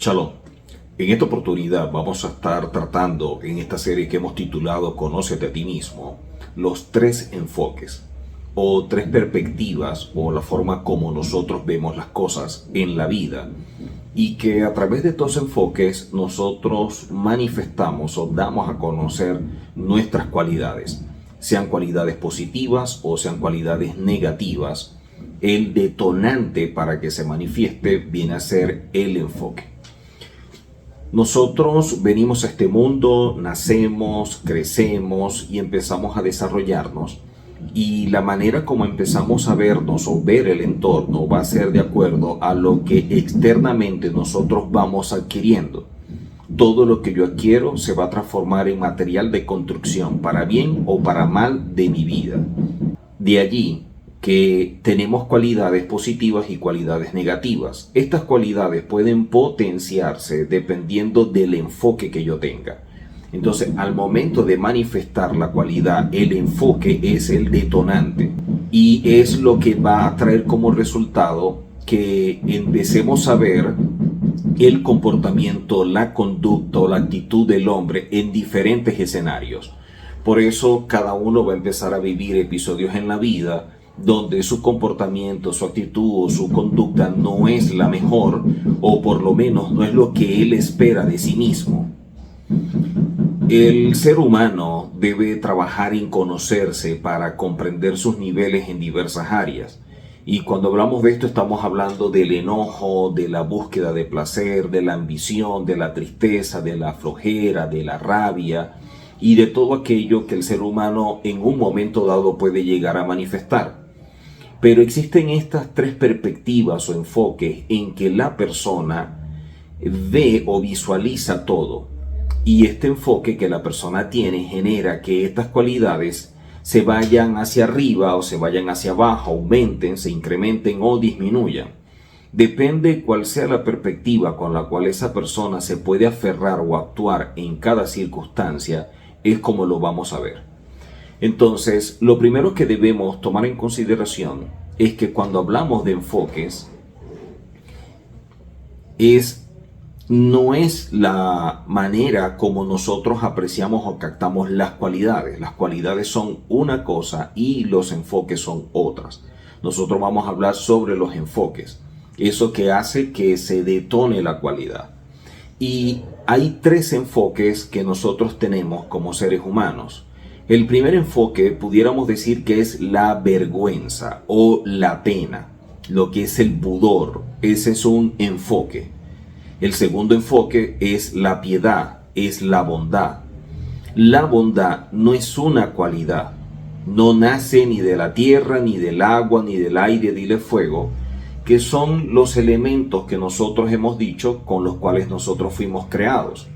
Shalom. En esta oportunidad vamos a estar tratando en esta serie que hemos titulado Conócete a ti mismo, los tres enfoques o tres perspectivas o la forma como nosotros vemos las cosas en la vida, y que a través de estos enfoques nosotros manifestamos o damos a conocer nuestras cualidades, sean cualidades positivas o sean cualidades negativas. El detonante para que se manifieste viene a ser el enfoque. Nosotros venimos a este mundo, nacemos, crecemos y empezamos a desarrollarnos. Y la manera como empezamos a vernos o ver el entorno va a ser de acuerdo a lo que externamente nosotros vamos adquiriendo. Todo lo que yo adquiero se va a transformar en material de construcción, para bien o para mal, de mi vida. De allí que tenemos cualidades positivas y cualidades negativas. Estas cualidades pueden potenciarse dependiendo del enfoque que yo tenga. Entonces, al momento de manifestar la cualidad, el enfoque es el detonante y es lo que va a traer como resultado que empecemos a ver el comportamiento, la conducta o la actitud del hombre en diferentes escenarios. Por eso cada uno va a empezar a vivir episodios en la vida donde su comportamiento, su actitud o su conducta no es la mejor, o por lo menos no es lo que él espera de sí mismo. El ser humano debe trabajar en conocerse para comprender sus niveles en diversas áreas. Y cuando hablamos de esto estamos hablando del enojo, de la búsqueda de placer, de la ambición, de la tristeza, de la flojera, de la rabia y de todo aquello que el ser humano en un momento dado puede llegar a manifestar. Pero existen estas tres perspectivas o enfoques en que la persona ve o visualiza todo. Y este enfoque que la persona tiene genera que estas cualidades se vayan hacia arriba o se vayan hacia abajo, aumenten, se incrementen o disminuyan. Depende cuál sea la perspectiva con la cual esa persona se puede aferrar o actuar en cada circunstancia, es como lo vamos a ver. Entonces, lo primero que debemos tomar en consideración es que cuando hablamos de enfoques, no es la manera como nosotros apreciamos o captamos las cualidades. Las cualidades son una cosa y los enfoques son otras. Nosotros vamos a hablar sobre los enfoques, eso que hace que se detone la cualidad. Y hay tres enfoques que nosotros tenemos como seres humanos. El primer enfoque pudiéramos decir que es la vergüenza o la pena, lo que es el pudor. Ese es un enfoque. El segundo enfoque es la piedad, es la bondad. La bondad no es una cualidad, no nace ni de la tierra, ni del agua, ni del aire, ni del fuego, que son los elementos que nosotros hemos dicho con los cuales nosotros fuimos creados.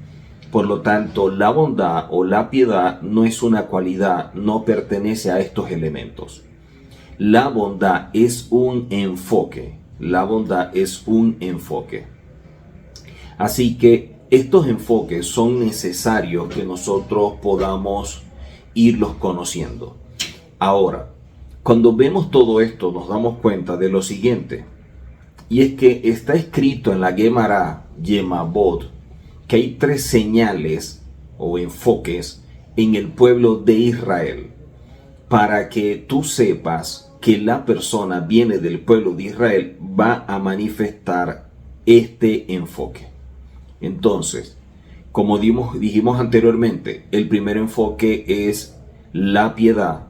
Por lo tanto, la bondad o la piedad no es una cualidad, no pertenece a estos elementos. La bondad es un enfoque, la bondad es un enfoque. Así que estos enfoques son necesarios que nosotros podamos irlos conociendo. Ahora, cuando vemos todo esto nos damos cuenta de lo siguiente, y es que está escrito en la Gemara Yemavot que hay tres señales o enfoques en el pueblo de Israel para que tú sepas que la persona viene del pueblo de Israel, va a manifestar este enfoque. Entonces, como dijimos anteriormente, el primer enfoque es la piedad,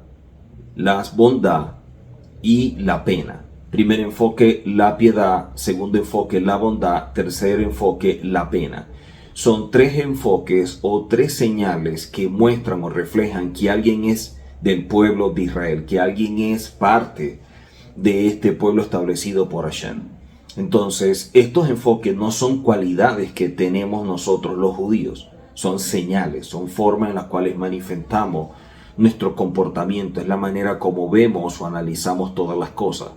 la bondad y la pena. Primer enfoque, la piedad. Segundo enfoque, la bondad. Tercer enfoque, la pena. Son tres enfoques o tres señales que muestran o reflejan que alguien es del pueblo de Israel, que alguien es parte de este pueblo establecido por Hashem. Entonces, estos enfoques no son cualidades que tenemos nosotros los judíos, son señales, son formas en las cuales manifestamos nuestro comportamiento, es la manera como vemos o analizamos todas las cosas.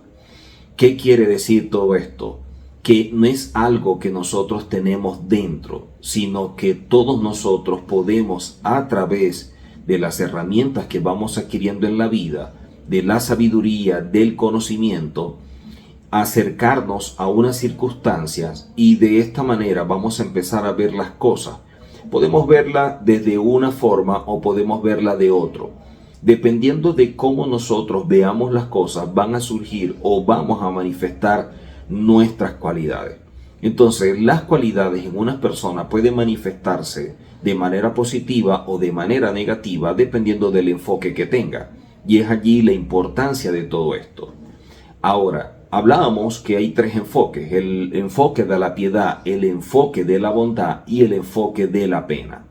¿Qué quiere decir todo esto? Que no es algo que nosotros tenemos dentro, sino que todos nosotros podemos, a través de las herramientas que vamos adquiriendo en la vida, de la sabiduría, del conocimiento, acercarnos a unas circunstancias y de esta manera vamos a empezar a ver las cosas. Podemos verla desde una forma o podemos verla de otro. Dependiendo de cómo nosotros veamos las cosas, van a surgir o vamos a manifestar nuestras cualidades. Entonces, las cualidades en una persona pueden manifestarse de manera positiva o de manera negativa, dependiendo del enfoque que tenga. Y es allí la importancia de todo esto. Ahora, hablábamos que hay tres enfoques: el enfoque de la piedad, el enfoque de la bondad y el enfoque de la pena.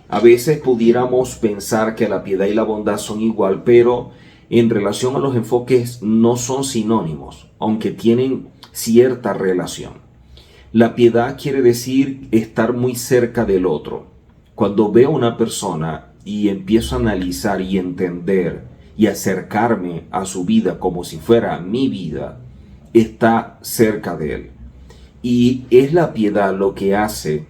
A veces pudiéramos pensar que la piedad y la bondad son igual, pero en relación a los enfoques no son sinónimos, aunque tienen cierta relación. La piedad quiere decir estar muy cerca del otro. Cuando veo a una persona y empiezo a analizar y entender y acercarme a su vida como si fuera mi vida, está cerca de él. Y es la piedad lo que hace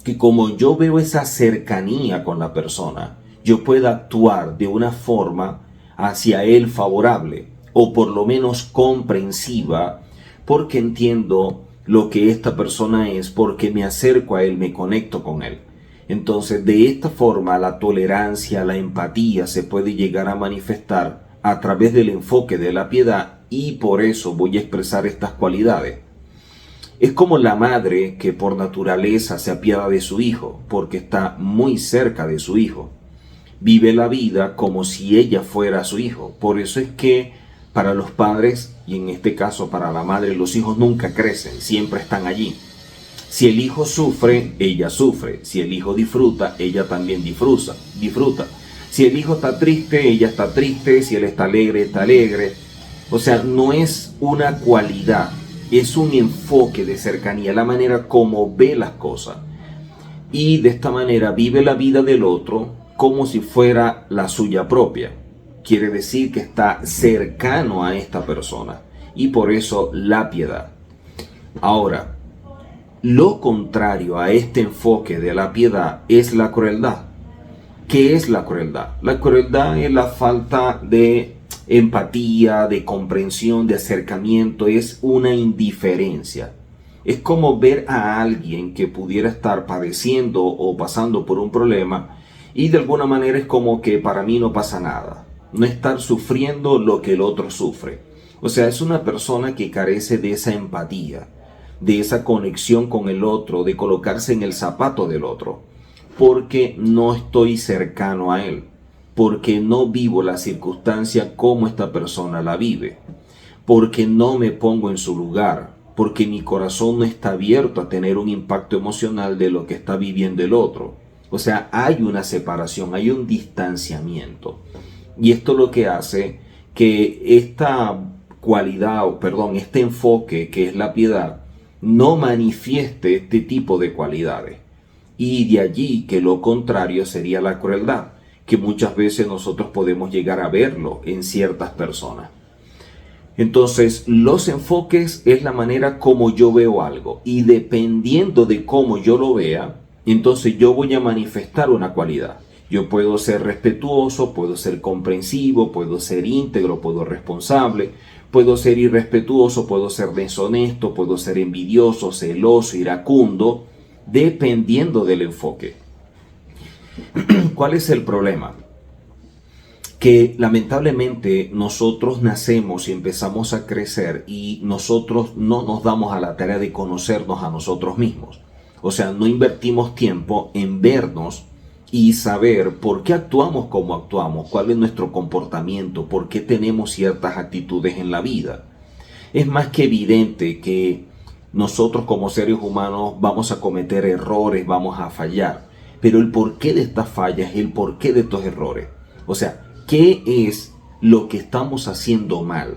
que, como yo veo esa cercanía con la persona, yo pueda actuar de una forma hacia él favorable o por lo menos comprensiva, porque entiendo lo que esta persona es, porque me acerco a él, me conecto con él. Entonces, de esta forma, la tolerancia, la empatía se puede llegar a manifestar a través del enfoque de la piedad, y por eso voy a expresar estas cualidades. Es como la madre que por naturaleza se apiada de su hijo, porque está muy cerca de su hijo. Vive la vida como si ella fuera su hijo. Por eso es que para los padres, y en este caso para la madre, los hijos nunca crecen, siempre están allí. Si el hijo sufre, ella sufre. Si el hijo disfruta, ella también disfruta. Si el hijo está triste, ella está triste. Si él está alegre, está alegre. O sea, no es una cualidad, es un enfoque de cercanía, la manera como ve las cosas. Y de esta manera vive la vida del otro como si fuera la suya propia. Quiere decir que está cercano a esta persona, y por eso la piedad. Ahora, lo contrario a este enfoque de la piedad es la crueldad. ¿Qué es la crueldad? La crueldad es la falta de empatía, de comprensión, de acercamiento, es una indiferencia. Es como ver a alguien que pudiera estar padeciendo o pasando por un problema y de alguna manera es como que para mí no pasa nada. No estar sufriendo lo que el otro sufre. O sea, es una persona que carece de esa empatía, de esa conexión con el otro, de colocarse en el zapato del otro, porque no estoy cercano a él, porque no vivo la circunstancia como esta persona la vive, porque no me pongo en su lugar, porque mi corazón no está abierto a tener un impacto emocional de lo que está viviendo el otro. O sea, hay una separación, hay un distanciamiento. Y esto lo que hace que esta cualidad, este enfoque que es la piedad, no manifieste este tipo de cualidades. Y de allí que lo contrario sería la crueldad, que muchas veces nosotros podemos llegar a verlo en ciertas personas. Entonces, los enfoques es la manera como yo veo algo, y dependiendo de cómo yo lo vea, entonces yo voy a manifestar una cualidad. Yo puedo ser respetuoso, puedo ser comprensivo, puedo ser íntegro, puedo ser responsable, puedo ser irrespetuoso, puedo ser deshonesto, puedo ser envidioso, celoso, iracundo, dependiendo del enfoque. ¿Cuál es el problema? Que lamentablemente nosotros nacemos y empezamos a crecer y nosotros no nos damos a la tarea de conocernos a nosotros mismos. O sea, no invertimos tiempo en vernos y saber por qué actuamos como actuamos, cuál es nuestro comportamiento, por qué tenemos ciertas actitudes en la vida. Es más que evidente que nosotros como seres humanos vamos a cometer errores, vamos a fallar. Pero el porqué de estas fallas, el porqué de estos errores. O sea, ¿qué es lo que estamos haciendo mal?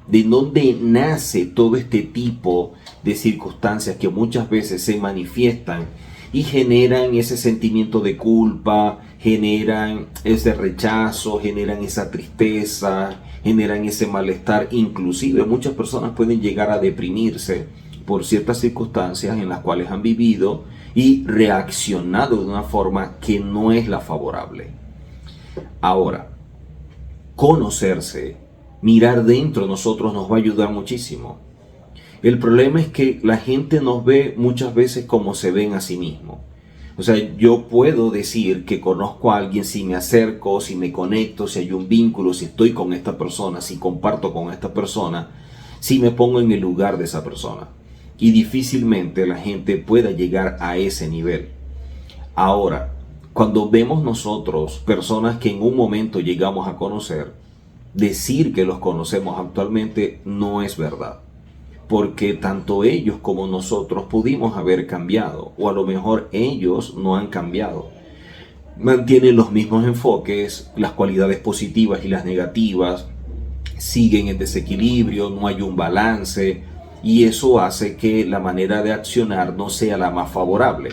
¿De dónde nace todo este tipo de circunstancias que muchas veces se manifiestan y generan ese sentimiento de culpa, generan ese rechazo, generan esa tristeza, generan ese malestar? Inclusive muchas personas pueden llegar a deprimirse por ciertas circunstancias en las cuales han vivido y reaccionado de una forma que no es la favorable. Ahora, conocerse, mirar dentro de nosotros nos va a ayudar muchísimo. El problema es que la gente nos ve muchas veces como se ven a sí mismo. O sea, yo puedo decir que conozco a alguien si me acerco, si me conecto, si hay un vínculo, si estoy con esta persona, si comparto con esta persona, si me pongo en el lugar de esa persona. Y difícilmente la gente pueda llegar a ese nivel. Ahora, cuando vemos nosotros personas que en un momento llegamos a conocer, decir que los conocemos actualmente no es verdad. Porque tanto ellos como nosotros pudimos haber cambiado, o a lo mejor ellos no han cambiado. Mantienen los mismos enfoques, las cualidades positivas y las negativas, siguen en desequilibrio, no hay un balance, y eso hace que la manera de accionar no sea la más favorable.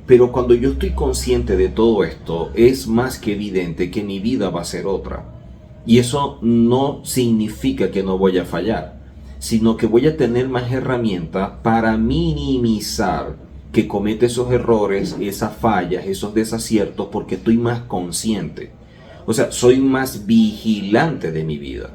Pero cuando yo estoy consciente de todo esto, es más que evidente que mi vida va a ser otra. Y eso no significa que no voy a fallar, sino que voy a tener más herramientas para minimizar que comete esos errores, esas fallas, esos desaciertos, porque estoy más consciente. O sea, soy más vigilante de mi vida.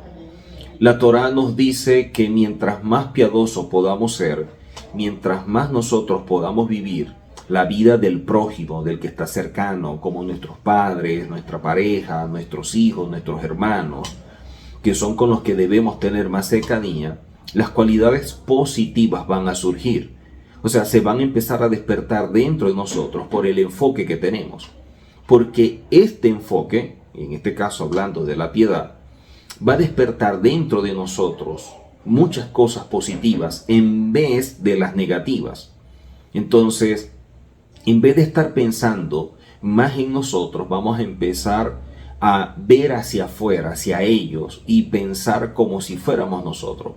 La Torá nos dice que mientras más piadosos podamos ser, mientras más nosotros podamos vivir la vida del prójimo, del que está cercano, como nuestros padres, nuestra pareja, nuestros hijos, nuestros hermanos, que son con los que debemos tener más cercanía, las cualidades positivas van a surgir. O sea, se van a empezar a despertar dentro de nosotros por el enfoque que tenemos. Porque este enfoque, en este caso hablando de la piedad, va a despertar dentro de nosotros muchas cosas positivas en vez de las negativas. Entonces, en vez de estar pensando más en nosotros, vamos a empezar a ver hacia afuera, hacia ellos, y pensar como si fuéramos nosotros.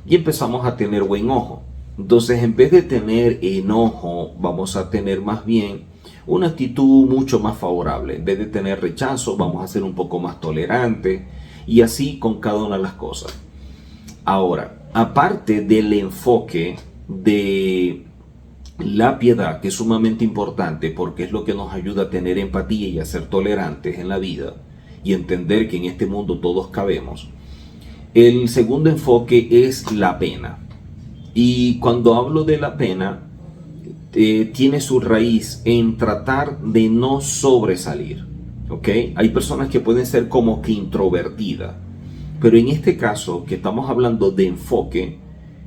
Y empezamos a tener buen ojo. Entonces, en vez de tener enojo, vamos a tener más bien una actitud mucho más favorable. En vez de tener rechazo, vamos a ser un poco más tolerantes, y así con cada una de las cosas. Ahora, aparte del enfoque de la piedad, que es sumamente importante porque es lo que nos ayuda a tener empatía y a ser tolerantes en la vida y entender que en este mundo todos cabemos, el segundo enfoque es la pena. Y cuando hablo de la pena, tiene su raíz en tratar de no sobresalir. ¿Ok? Hay personas que pueden ser como que introvertidas, pero en este caso que estamos hablando de enfoque,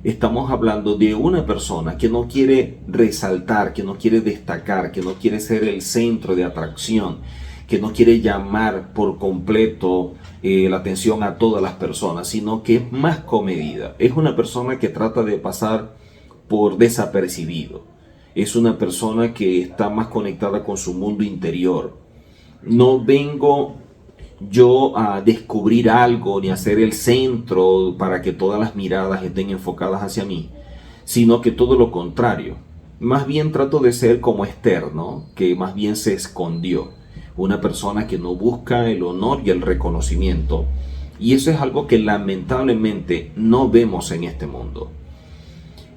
estamos hablando de una persona que no quiere resaltar, que no quiere destacar, que no quiere ser el centro de atracción, que no quiere llamar por completo la atención a todas las personas, sino que es más comedida. Es una persona que trata de pasar por desapercibido. Es una persona que está más conectada con su mundo interior. No vengo yo a descubrir algo ni a ser el centro para que todas las miradas estén enfocadas hacia mí, sino que todo lo contrario. Más bien trato de ser como Esther, ¿no? Que más bien se escondió. Una persona que no busca el honor y el reconocimiento. Y eso es algo que lamentablemente no vemos en este mundo.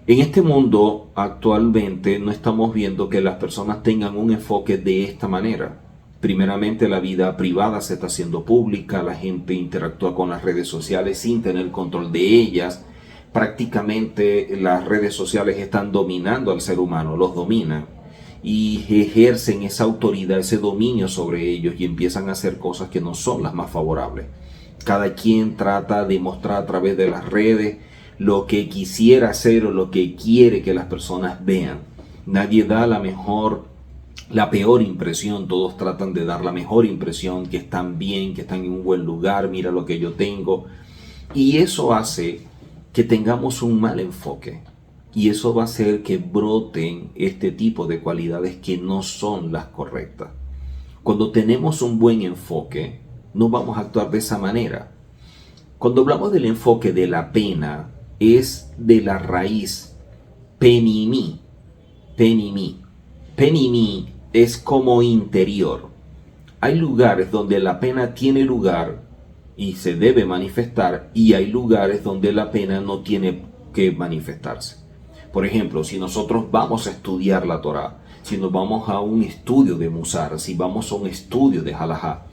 En este mundo actualmente no estamos viendo que las personas tengan un enfoque de esta manera. Primeramente, la vida privada se está haciendo pública, la gente interactúa con las redes sociales sin tener control de ellas. Prácticamente las redes sociales están dominando al ser humano, los dominan y ejercen esa autoridad, ese dominio sobre ellos y empiezan a hacer cosas que no son las más favorables. Cada quien trata de mostrar a través de las redes lo que quisiera hacer o lo que quiere que las personas vean. Nadie da la peor impresión, todos tratan de dar la mejor impresión, que están bien, que están en un buen lugar, mira lo que yo tengo. Y eso hace que tengamos un mal enfoque. Y eso va a hacer que broten este tipo de cualidades que no son las correctas. Cuando tenemos un buen enfoque, no vamos a actuar de esa manera. Cuando hablamos del enfoque de la pena, es de la raíz penimi. Penimi. Penimi es como interior. Hay lugares donde la pena tiene lugar y se debe manifestar, y hay lugares donde la pena no tiene que manifestarse. Por ejemplo, si nosotros vamos a estudiar la Torá, si nos vamos a un estudio de Musar, si vamos a un estudio de Halajá,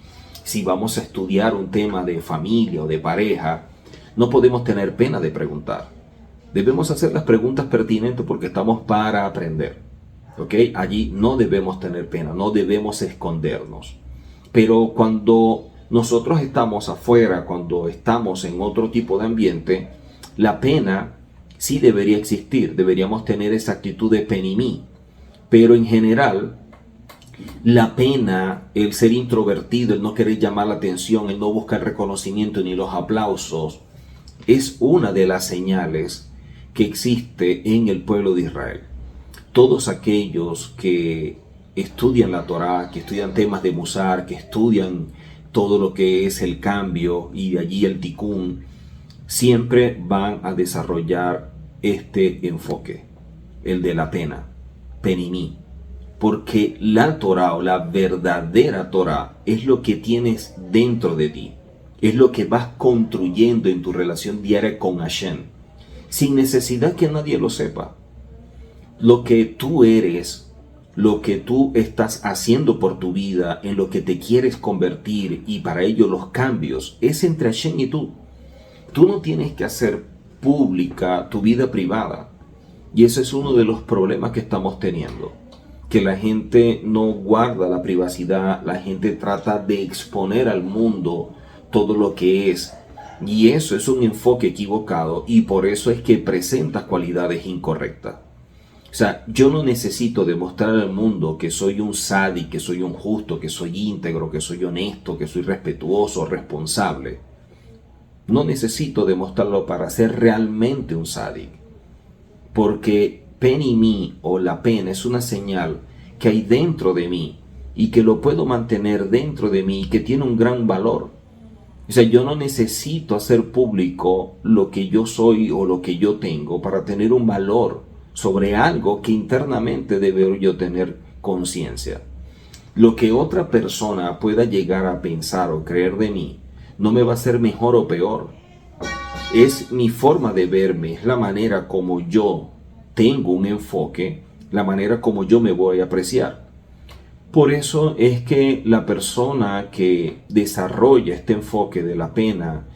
si vamos a estudiar un tema de familia o de pareja, no podemos tener pena de preguntar. Debemos hacer las preguntas pertinentes porque estamos para aprender. ¿Ok? Allí no debemos tener pena, no debemos escondernos. Pero cuando nosotros estamos afuera, cuando estamos en otro tipo de ambiente, la pena sí debería existir. Deberíamos tener esa actitud de penimí. Pero en general, la pena, el ser introvertido, el no querer llamar la atención, el no buscar reconocimiento ni los aplausos, es una de las señales que existe en el pueblo de Israel. Todos aquellos que estudian la Torá, que estudian temas de Musar, que estudian todo lo que es el cambio y de allí el Tikkun, siempre van a desarrollar este enfoque, el de la pena, penimí. Porque la Torá o la verdadera Torá es lo que tienes dentro de ti, es lo que vas construyendo en tu relación diaria con Hashem, sin necesidad que nadie lo sepa. Lo que tú eres, lo que tú estás haciendo por tu vida, en lo que te quieres convertir y para ello los cambios, es entre Hashem y tú. Tú no tienes que hacer pública tu vida privada. Y ese es uno de los problemas que estamos teniendo. Que la gente no guarda la privacidad, la gente trata de exponer al mundo todo lo que es. Y eso es un enfoque equivocado y por eso es que presentas cualidades incorrectas. O sea, yo no necesito demostrar al mundo que soy un sadi, que soy un justo, que soy íntegro, que soy honesto, que soy respetuoso, responsable. No necesito demostrarlo para ser realmente un sadi. Porque penimí o la pena es una señal que hay dentro de mí y que lo puedo mantener dentro de mí y que tiene un gran valor. O sea, yo no necesito hacer público lo que yo soy o lo que yo tengo para tener un valor sobre algo que internamente debo yo tener conciencia. Lo que otra persona pueda llegar a pensar o creer de mí no me va a hacer mejor o peor. Es mi forma de verme, es la manera como yo tengo un enfoque, la manera como yo me voy a apreciar. Por eso es que la persona que desarrolla este enfoque de la pena,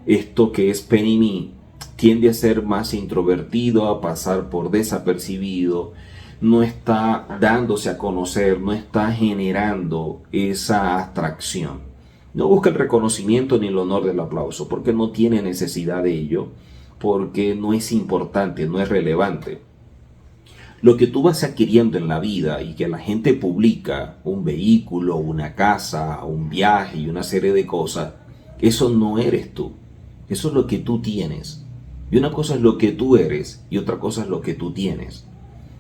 esto que es penimí, tiende a ser más introvertido, a pasar por desapercibido, no está dándose a conocer, no está generando esa atracción. No busca el reconocimiento ni el honor del aplauso, porque no tiene necesidad de ello, porque no es importante, no es relevante. Lo que tú vas adquiriendo en la vida y que la gente publica, un vehículo, una casa, un viaje y una serie de cosas, eso no eres tú, eso es lo que tú tienes. Y una cosa es lo que tú eres y otra cosa es lo que tú tienes.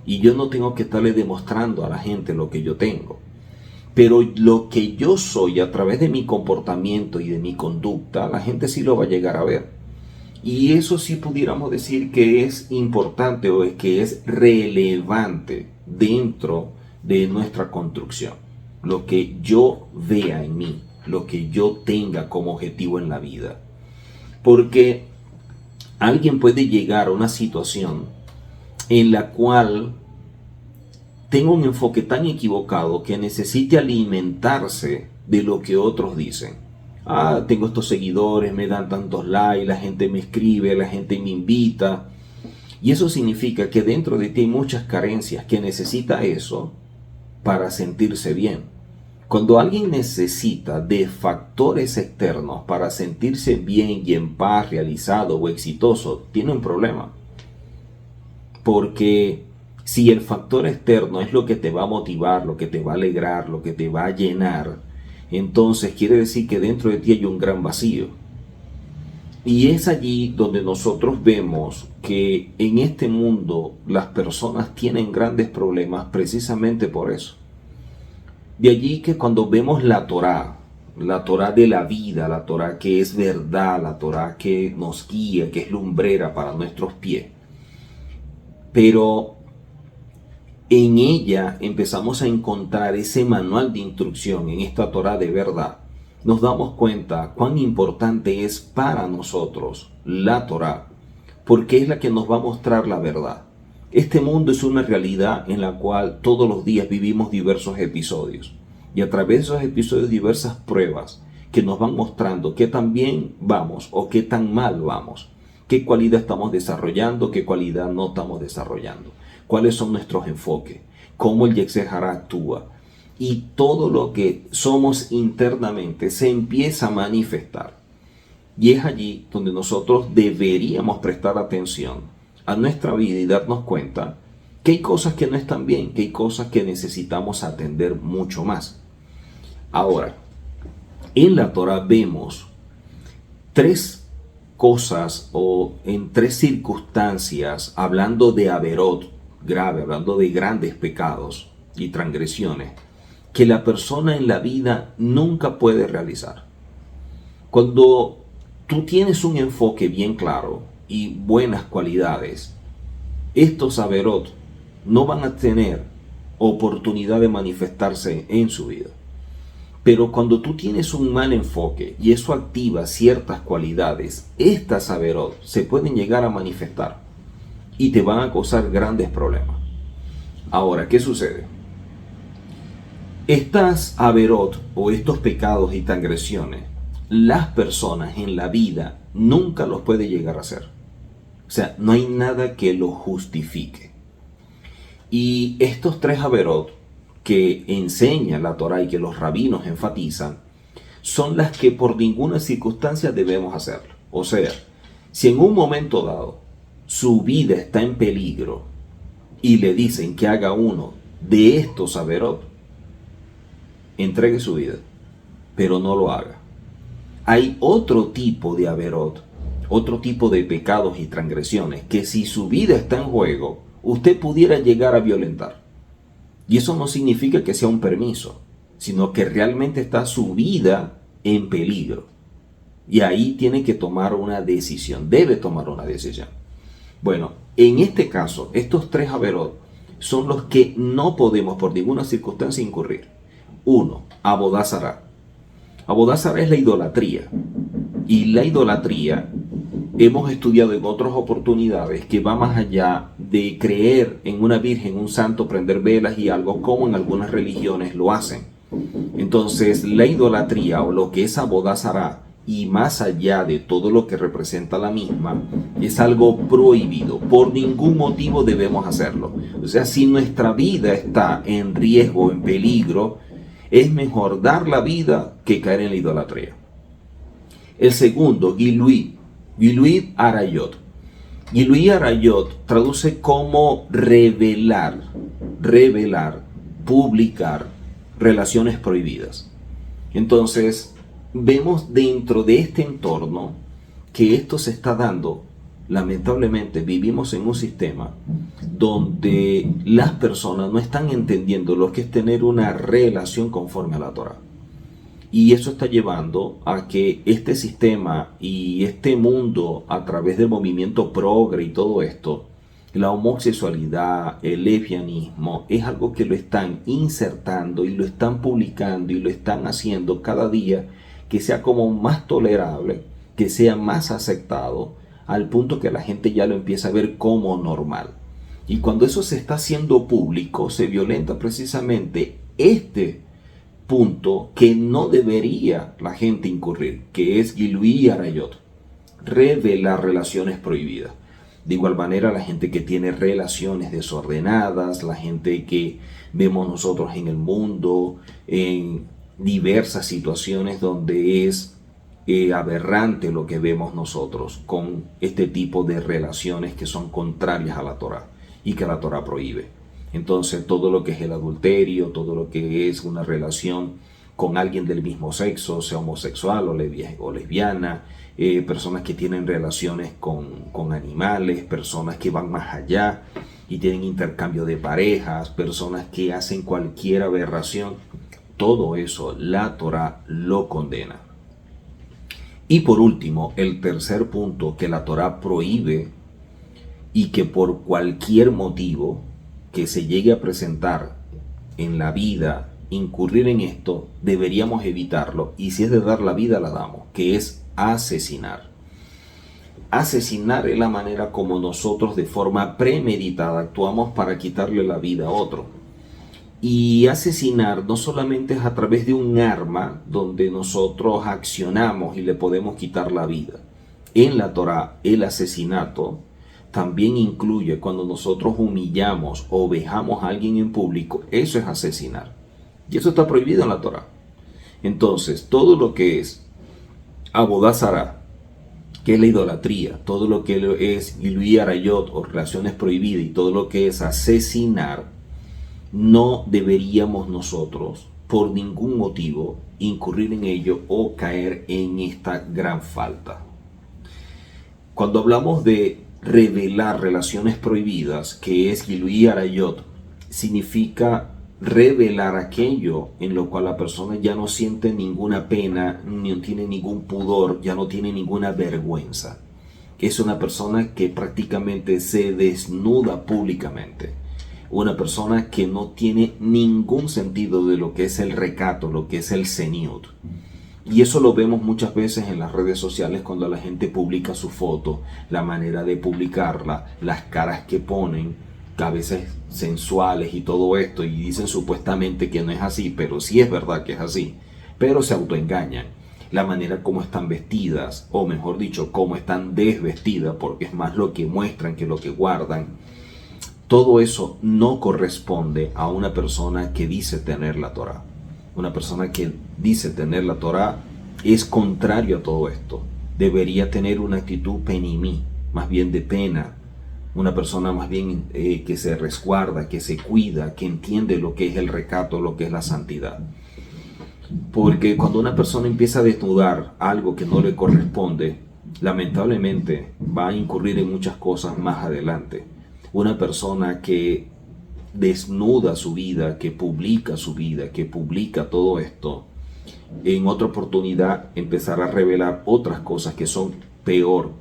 Y yo no tengo que estarle demostrando a la gente lo que yo tengo. Pero lo que yo soy a través de mi comportamiento y de mi conducta, la gente sí lo va a llegar a ver. Y eso sí pudiéramos decir que es importante o es que es relevante dentro de nuestra construcción. Lo que yo vea en mí, lo que yo tenga como objetivo en la vida. Porque alguien puede llegar a una situación en la cual tenga un enfoque tan equivocado que necesite alimentarse de lo que otros dicen. Tengo estos seguidores, me dan tantos likes, la gente me escribe, la gente me invita. Y eso significa que dentro de ti hay muchas carencias que necesita eso para sentirse bien. Cuando alguien necesita de factores externos para sentirse bien y en paz, realizado o exitoso, tiene un problema. Porque si el factor externo es lo que te va a motivar, lo que te va a alegrar, lo que te va a llenar, entonces quiere decir que dentro de ti hay un gran vacío. Y es allí donde nosotros vemos que en este mundo las personas tienen grandes problemas precisamente por eso. De allí que cuando vemos la Torá de la vida, la Torá que es verdad, la Torá que nos guía, que es lumbrera para nuestros pies, pero en ella empezamos a encontrar ese manual de instrucción en esta Torá de verdad. Nos damos cuenta cuán importante es para nosotros la Torá, porque es la que nos va a mostrar la verdad. Este mundo es una realidad en la cual todos los días vivimos diversos episodios, y a través de esos episodios diversas pruebas que nos van mostrando qué tan bien vamos o qué tan mal vamos. qué cualidad estamos desarrollando, qué cualidad no estamos desarrollando, cuáles son nuestros enfoques, cómo el Yetzer Hara actúa. Y todo lo que somos internamente se empieza a manifestar. Y es allí donde nosotros deberíamos prestar atención a nuestra vida y darnos cuenta que hay cosas que no están bien, que hay cosas que necesitamos atender mucho más. Ahora, en la Torah vemos tres cosas o en tres circunstancias, hablando de averot grave, hablando de grandes pecados y transgresiones, que la persona en la vida nunca puede realizar. Cuando tú tienes un enfoque bien claro y buenas cualidades, estos averot no van a tener oportunidad de manifestarse en su vida. Pero cuando tú tienes un mal enfoque y eso activa ciertas cualidades, estas averot se pueden llegar a manifestar y te van a causar grandes problemas. Ahora, ¿qué sucede? Estas averot o estos pecados y transgresiones, las personas en la vida nunca los pueden llegar a hacer. O sea, no hay nada que lo justifique. Y estos tres averot que enseña la Torah y que los rabinos enfatizan, son las que por ninguna circunstancia debemos hacerlo. O sea, si en un momento dado su vida está en peligro y le dicen que haga uno de estos averot, entregue su vida, pero no lo haga. Hay otro tipo de averot, otro tipo de pecados y transgresiones que si su vida está en juego, usted pudiera llegar a violentar. Y eso no significa que sea un permiso, sino que realmente está su vida en peligro. Y ahí tiene que tomar una decisión, debe tomar una decisión. Bueno, en este caso, estos tres averot son los que no podemos por ninguna circunstancia incurrir. Uno, Abodá Zará. Abodá Zará es la idolatría. Y la idolatría, hemos estudiado en otras oportunidades que va más allá de creer en una virgen, un santo, prender velas y algo como en algunas religiones lo hacen. Entonces, la idolatría o lo que es Abodá Zará y más allá de todo lo que representa la misma, es algo prohibido. Por ningún motivo debemos hacerlo. O sea, si nuestra vida está en riesgo, en peligro, es mejor dar la vida que caer en la idolatría. El segundo, Giluí Arayot. Giluí Arayot traduce como revelar, publicar relaciones prohibidas. Entonces, vemos dentro de este entorno que esto se está dando. Lamentablemente vivimos en un sistema donde las personas no están entendiendo lo que es tener una relación conforme a la Torah. Y eso está llevando a que este sistema y este mundo, a través del movimiento progre y todo esto, la homosexualidad, el lesbianismo, es algo que lo están insertando y lo están publicando y lo están haciendo cada día que sea como más tolerable, que sea más aceptado, al punto que la gente ya lo empieza a ver como normal. Y cuando eso se está haciendo público, se violenta precisamente este punto que no debería la gente incurrir, que es Giluí Arayot, revelar relaciones prohibidas. De igual manera, la gente que tiene relaciones desordenadas, la gente que vemos nosotros en el mundo, en diversas situaciones donde es aberrante lo que vemos nosotros con este tipo de relaciones que son contrarias a la Torah y que la Torah prohíbe. Entonces, todo lo que es el adulterio, todo lo que es una relación con alguien del mismo sexo, sea homosexual o lesbiana, personas que tienen relaciones con animales, personas que van más allá y tienen intercambio de parejas, personas que hacen cualquier aberración, todo eso la Torah lo condena. Y por último, el tercer punto que la Torah prohíbe y que por cualquier motivo que se llegue a presentar en la vida, incurrir en esto, deberíamos evitarlo, y si es de dar la vida, la damos, que es asesinar. Asesinar es la manera como nosotros de forma premeditada actuamos para quitarle la vida a otro. Y asesinar no solamente es a través de un arma donde nosotros accionamos y le podemos quitar la vida. En la Torá, el asesinato también incluye cuando nosotros humillamos o vejamos a alguien en público, eso es asesinar. Y eso está prohibido en la Torá. Entonces, todo lo que es Abodá Zará, que es la idolatría, todo lo que es Gilui Arayot o relaciones prohibidas y todo lo que es asesinar, no deberíamos nosotros por ningún motivo incurrir en ello o caer en esta gran falta. Cuando hablamos de revelar relaciones prohibidas, que es Gilui Arayot, significa revelar aquello en lo cual la persona ya no siente ninguna pena, ni tiene ningún pudor, ya no tiene ninguna vergüenza. Es una persona que prácticamente se desnuda públicamente. Una persona que no tiene ningún sentido de lo que es el recato, lo que es el ceniut. Y eso lo vemos muchas veces en las redes sociales cuando la gente publica su foto, la manera de publicarla, las caras que ponen, a veces sensuales y todo esto, y dicen supuestamente que no es así, pero sí es verdad que es así, pero se autoengañan. La manera como están vestidas, o mejor dicho, cómo están desvestidas, porque es más lo que muestran que lo que guardan. Todo eso no corresponde a una persona que dice tener la Torá. Una persona que dice tener la Torá es contrario a todo esto. Debería tener una actitud penimí, más bien de pena. Una persona más bien que se resguarda, que se cuida, que entiende lo que es el recato, lo que es la santidad. Porque cuando una persona empieza a desnudar algo que no le corresponde, lamentablemente va a incurrir en muchas cosas más adelante. Una persona que desnuda su vida, que publica todo esto, en otra oportunidad empezará a revelar otras cosas que son peor.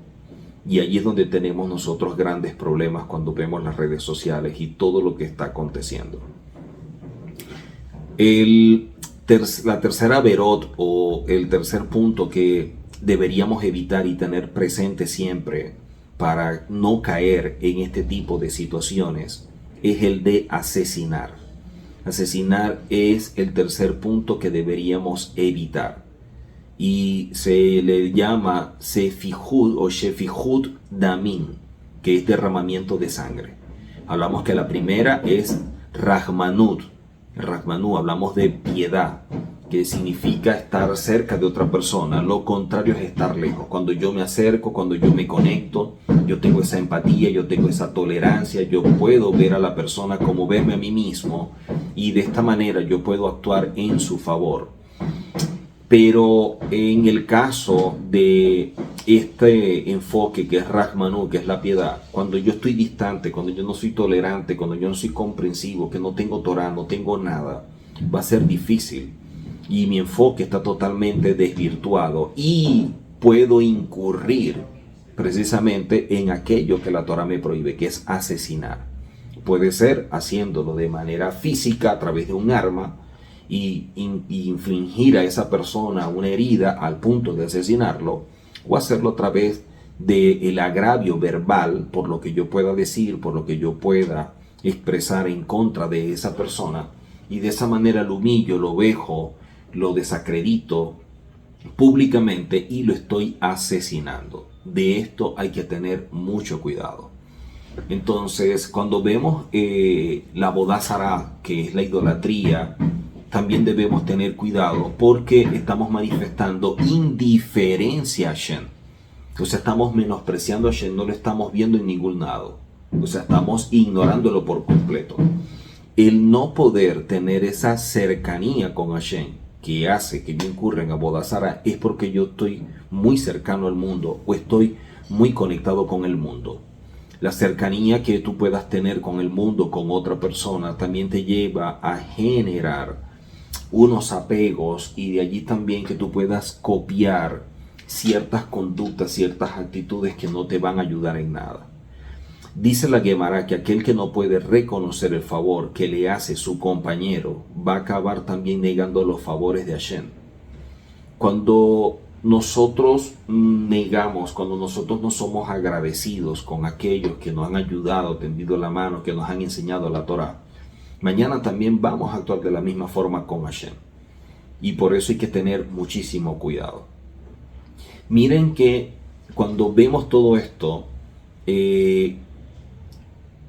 Y allí es donde tenemos nosotros grandes problemas cuando vemos las redes sociales y todo lo que está aconteciendo. La tercera verot o el tercer punto que deberíamos evitar y tener presente siempre para no caer en este tipo de situaciones es el de asesinar. Asesinar es el tercer punto que deberíamos evitar. Y se le llama Sefihud o Shefihud Damin, que es derramamiento de sangre. Hablamos que la primera es Rahmanut. Rahmanu, hablamos de piedad, que significa estar cerca de otra persona. Lo contrario es estar lejos. Cuando yo me acerco, cuando yo me conecto, yo tengo esa empatía, yo tengo esa tolerancia, yo puedo ver a la persona como verme a mí mismo y de esta manera yo puedo actuar en su favor. Pero en el caso de este enfoque que es Rahmanu, que es la piedad, cuando yo estoy distante, cuando yo no soy tolerante, cuando yo no soy comprensivo, que no tengo Torah, no tengo nada, va a ser difícil. Y mi enfoque está totalmente desvirtuado y puedo incurrir precisamente en aquello que la Torah me prohíbe, que es asesinar. Puede ser haciéndolo de manera física a través de un arma y infligir a esa persona una herida al punto de asesinarlo, o hacerlo a través del agravio verbal por lo que yo pueda decir, por lo que yo pueda expresar en contra de esa persona, y de esa manera lo humillo, lo vejo, lo desacredito públicamente y lo estoy asesinando. De esto hay que tener mucho cuidado. Entonces, cuando vemos la Abodá Zará, que es la idolatría, también debemos tener cuidado porque estamos manifestando indiferencia a Hashem. O sea, estamos menospreciando a Hashem, no lo estamos viendo en ningún lado. O sea, estamos ignorándolo por completo. El no poder tener esa cercanía con Hashem que hace que yo incurra en Abodá Zará es porque yo estoy muy cercano al mundo o estoy muy conectado con el mundo. La cercanía que tú puedas tener con el mundo, con otra persona, también te lleva a generar unos apegos y de allí también que tú puedas copiar ciertas conductas, ciertas actitudes que no te van a ayudar en nada. Dice la Gemara que aquel que no puede reconocer el favor que le hace su compañero va a acabar también negando los favores de Hashem. Cuando nosotros negamos, cuando nosotros no somos agradecidos con aquellos que nos han ayudado, tendido la mano, que nos han enseñado la Torah, mañana también vamos a actuar de la misma forma con Hashem. Y por eso hay que tener muchísimo cuidado. Miren que cuando vemos todo esto, es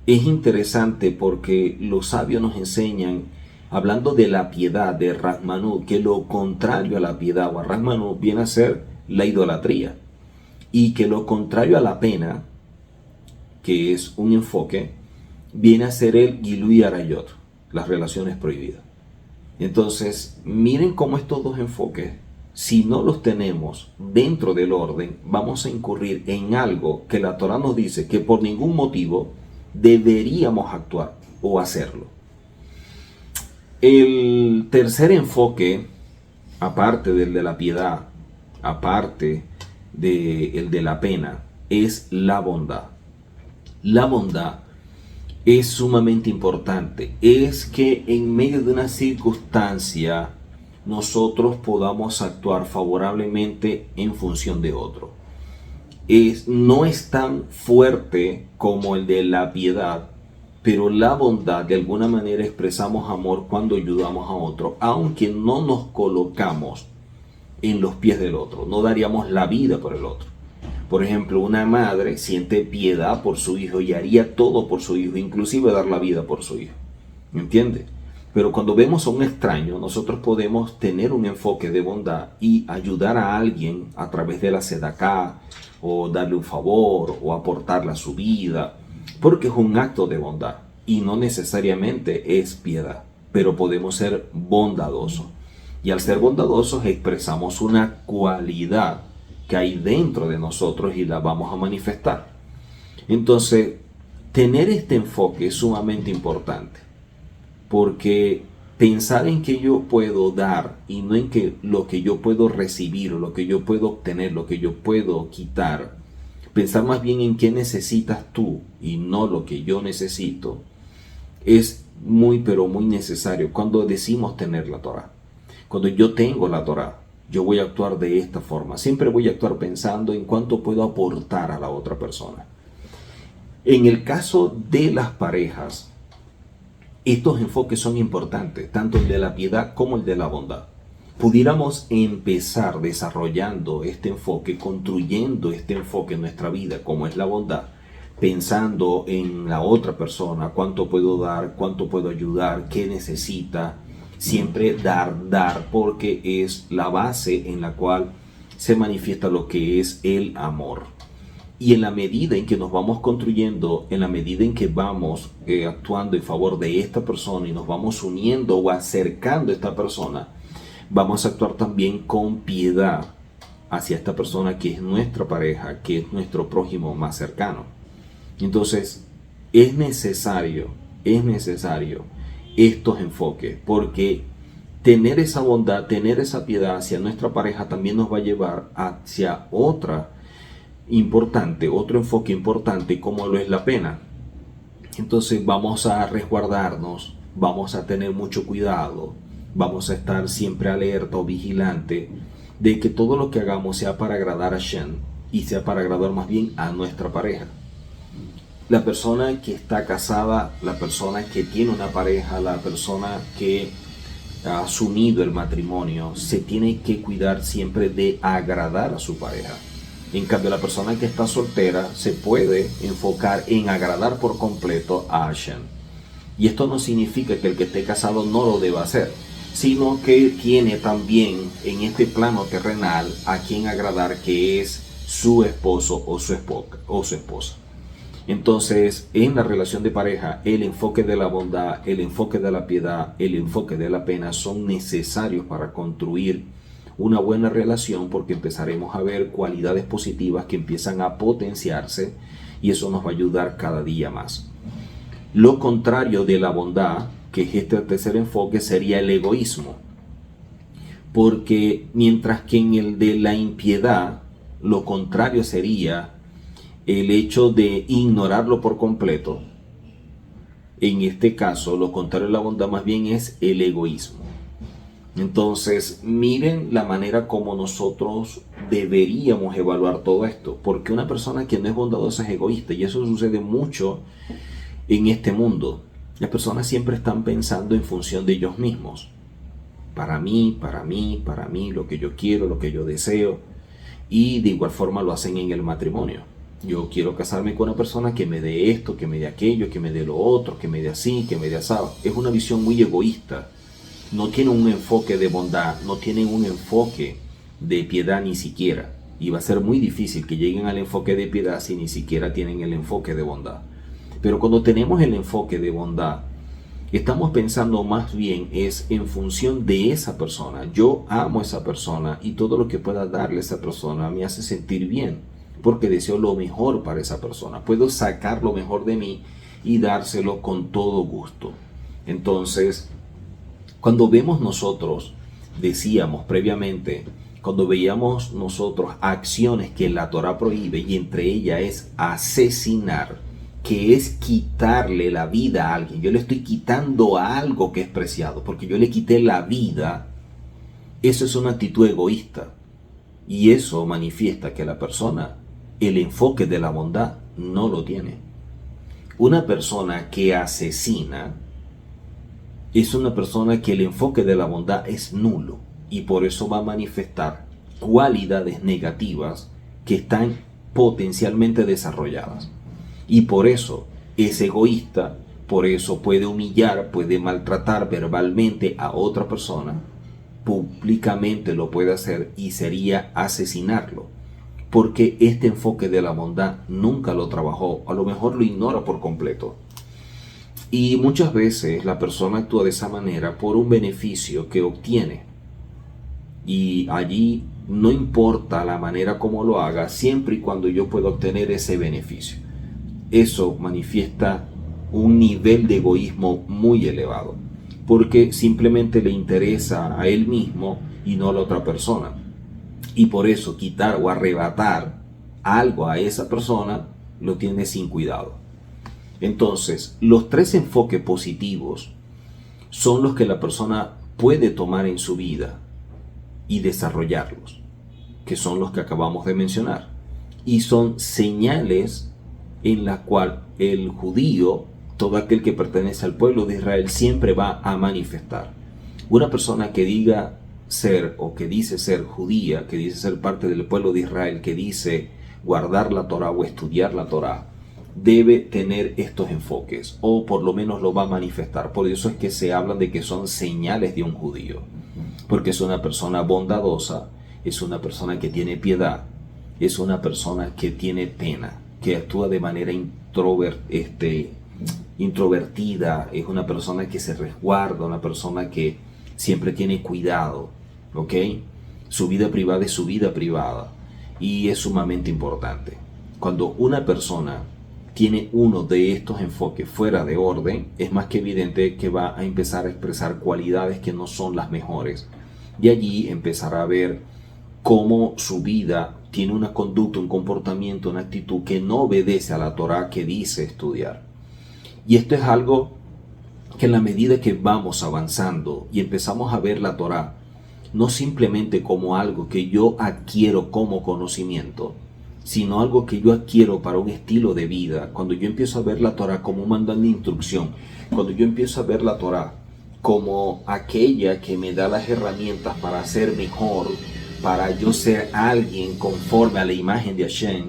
interesante porque los sabios nos enseñan, hablando de la piedad, de Rahmanut, que lo contrario a la piedad o a Rahmanut viene a ser la idolatría. Y que lo contrario a la pena, que es un enfoque, viene a ser el Gilui Arayot, las relaciones prohibidas. Entonces, miren cómo estos dos enfoques, si no los tenemos dentro del orden, vamos a incurrir en algo que la Torah nos dice que por ningún motivo deberíamos actuar o hacerlo. El tercer enfoque, aparte del de la piedad, aparte del de la pena, es la bondad. La bondad es sumamente importante. Es que en medio de una circunstancia nosotros podamos actuar favorablemente en función de otro. No es tan fuerte como el de la piedad, pero la bondad, de alguna manera expresamos amor cuando ayudamos a otro, aunque no nos colocamos en los pies del otro, no daríamos la vida por el otro. Por ejemplo, una madre siente piedad por su hijo y haría todo por su hijo, inclusive dar la vida por su hijo. ¿Entiende? Pero cuando vemos a un extraño, nosotros podemos tener un enfoque de bondad y ayudar a alguien a través de la sedaká, o darle un favor, o aportarle a su vida, porque es un acto de bondad y no necesariamente es piedad, pero podemos ser bondadosos. Y al ser bondadosos expresamos una cualidad que hay dentro de nosotros y la vamos a manifestar. Entonces, tener este enfoque es sumamente importante, porque pensar en que yo puedo dar y no en que lo que yo puedo recibir o lo que yo puedo obtener, lo que yo puedo quitar, pensar más bien en qué necesitas tú y no lo que yo necesito, es muy pero muy necesario cuando decimos tener la Torah. Cuando yo tengo la Torah, yo voy a actuar de esta forma. Siempre voy a actuar pensando en cuánto puedo aportar a la otra persona. En el caso de las parejas, estos enfoques son importantes, tanto el de la piedad como el de la bondad. Pudiéramos empezar desarrollando este enfoque, construyendo este enfoque en nuestra vida, como es la bondad, pensando en la otra persona, cuánto puedo dar, cuánto puedo ayudar, qué necesita. Siempre dar, porque es la base en la cual se manifiesta lo que es el amor. Y en la medida en que nos vamos construyendo, en la medida en que vamos actuando en favor de esta persona y nos vamos uniendo o acercando a esta persona, vamos a actuar también con piedad hacia esta persona que es nuestra pareja, que es nuestro prójimo más cercano. Entonces, es necesario estos enfoques, porque tener esa bondad, tener esa piedad hacia nuestra pareja también nos va a llevar hacia otro enfoque importante como lo es la pena. Entonces vamos a resguardarnos, vamos a tener mucho cuidado, vamos a estar siempre alerta o vigilante de que todo lo que hagamos sea para agradar a Hashem y sea para agradar más bien a nuestra pareja. La persona que está casada, la persona que tiene una pareja, la persona que ha asumido el matrimonio, se tiene que cuidar siempre de agradar a su pareja. En cambio, la persona que está soltera se puede enfocar en agradar por completo a Hashem. Y esto no significa que el que esté casado no lo deba hacer, sino que tiene también en este plano terrenal a quien agradar, que es su esposo o su esposa. Entonces, en la relación de pareja, el enfoque de la bondad, el enfoque de la piedad, el enfoque de la pena son necesarios para construir una buena relación, porque empezaremos a ver cualidades positivas que empiezan a potenciarse y eso nos va a ayudar cada día más. Lo contrario de la bondad, que es este tercer enfoque, sería el egoísmo, porque mientras que en el de la impiedad, lo contrario sería el hecho de ignorarlo por completo, en este caso lo contrario de la bondad más bien es el egoísmo. Entonces miren la manera como nosotros deberíamos evaluar todo esto, porque una persona que no es bondadosa es egoísta, y eso sucede mucho en este mundo. Las personas siempre están pensando en función de ellos mismos, para mí, lo que yo quiero, lo que yo deseo. Y de igual forma lo hacen en el matrimonio. Yo quiero casarme con una persona que me dé esto, que me dé aquello, que me dé lo otro, que me dé así, que me dé asado. Es una visión muy egoísta. No tienen un enfoque de bondad, no tienen un enfoque de piedad ni siquiera. Y va a ser muy difícil que lleguen al enfoque de piedad si ni siquiera tienen el enfoque de bondad. Pero cuando tenemos el enfoque de bondad, estamos pensando más bien es en función de esa persona. Yo amo a esa persona y todo lo que pueda darle a esa persona me hace sentir bien, porque deseo lo mejor para esa persona. Puedo sacar lo mejor de mí y dárselo con todo gusto. Entonces, cuando vemos nosotros, decíamos previamente, cuando veíamos nosotros acciones que la Torá prohíbe, y entre ellas es asesinar, que es quitarle la vida a alguien. Yo le estoy quitando a algo que es preciado, porque yo le quité la vida. Eso es una actitud egoísta. Y eso manifiesta que la persona, el enfoque de la bondad, no lo tiene. Una persona que asesina es una persona que el enfoque de la bondad es nulo, y por eso va a manifestar cualidades negativas que están potencialmente desarrolladas. Y por eso es egoísta, por eso puede humillar, puede maltratar verbalmente a otra persona, públicamente lo puede hacer y sería asesinarlo, porque este enfoque de la bondad nunca lo trabajó, a lo mejor lo ignora por completo. Y muchas veces la persona actúa de esa manera por un beneficio que obtiene. Y allí no importa la manera como lo haga, siempre y cuando yo pueda obtener ese beneficio. Eso manifiesta un nivel de egoísmo muy elevado, porque simplemente le interesa a él mismo y no a la otra persona. Y por eso quitar o arrebatar algo a esa persona lo tiene sin cuidado. Entonces, los tres enfoques positivos son los que la persona puede tomar en su vida y desarrollarlos, que son los que acabamos de mencionar. Y son señales en la cual el judío, todo aquel que pertenece al pueblo de Israel, siempre va a manifestar. Una persona que diga ser o que dice ser judía, que dice ser parte del pueblo de Israel, que dice guardar la Torá o estudiar la Torá, debe tener estos enfoques, o por lo menos lo va a manifestar. Por eso es que se habla de que son señales de un judío, porque es una persona bondadosa, es una persona que tiene piedad, es una persona que tiene pena, que actúa de manera introvertida, es una persona que se resguarda, una persona que siempre tiene cuidado, ¿ok? Su vida privada es su vida privada, y es sumamente importante. Cuando una persona tiene uno de estos enfoques fuera de orden, es más que evidente que va a empezar a expresar cualidades que no son las mejores. Y allí empezará a ver cómo su vida tiene una conducta, un comportamiento, una actitud que no obedece a la Torá que dice estudiar. Y esto es algo que en la medida que vamos avanzando y empezamos a ver la Torá, no simplemente como algo que yo adquiero como conocimiento, sino algo que yo adquiero para un estilo de vida. Cuando yo empiezo a ver la Torá como un manual de instrucción, cuando yo empiezo a ver la Torá como aquella que me da las herramientas para ser mejor, para yo ser alguien conforme a la imagen de Hashem,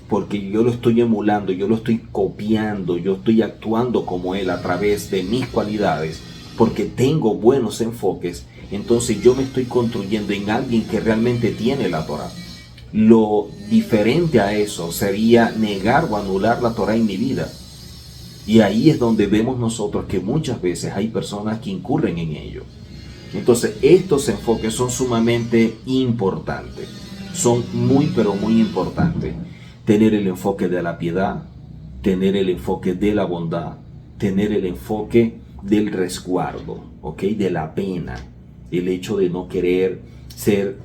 porque yo lo estoy emulando, yo lo estoy copiando, yo estoy actuando como Él a través de mis cualidades, porque tengo buenos enfoques, entonces yo me estoy construyendo en alguien que realmente tiene la Torá. Lo diferente a eso sería negar o anular la Torá en mi vida. Y ahí es donde vemos nosotros que muchas veces hay personas que incurren en ello. Entonces estos enfoques son sumamente importantes. Son muy pero muy importantes. Tener el enfoque de la piedad, tener el enfoque de la bondad, tener el enfoque del resguardo, ¿ok? De la pena. El hecho de no querer ser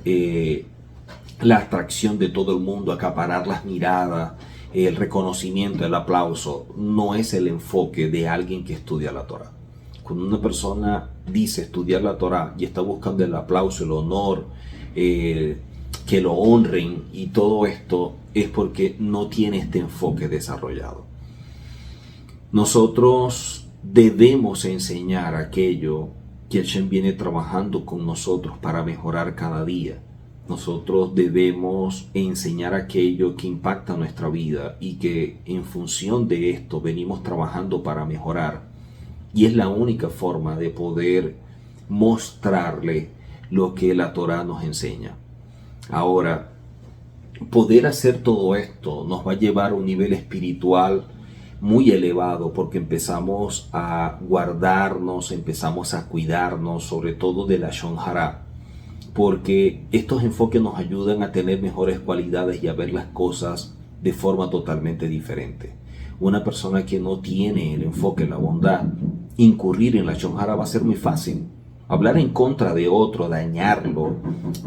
la atracción de todo el mundo, acaparar las miradas, el reconocimiento, el aplauso, no es el enfoque de alguien que estudia la Torá. Cuando una persona dice estudiar la Torá y está buscando el aplauso, el honor, que lo honren y todo esto, es porque no tiene este enfoque desarrollado. Nosotros debemos enseñar aquello que Hashem viene trabajando con nosotros para mejorar cada día. Nosotros debemos enseñar aquello que impacta nuestra vida y que en función de esto venimos trabajando para mejorar. Y es la única forma de poder mostrarle lo que la Torá nos enseña. Ahora, poder hacer todo esto nos va a llevar a un nivel espiritual muy elevado, porque empezamos a guardarnos, empezamos a cuidarnos, sobre todo de la Lashon Hara, porque estos enfoques nos ayudan a tener mejores cualidades y a ver las cosas de forma totalmente diferente. Una persona que no tiene el enfoque en la bondad, incurrir en la Lashon Hara va a ser muy fácil. Hablar en contra de otro, dañarlo,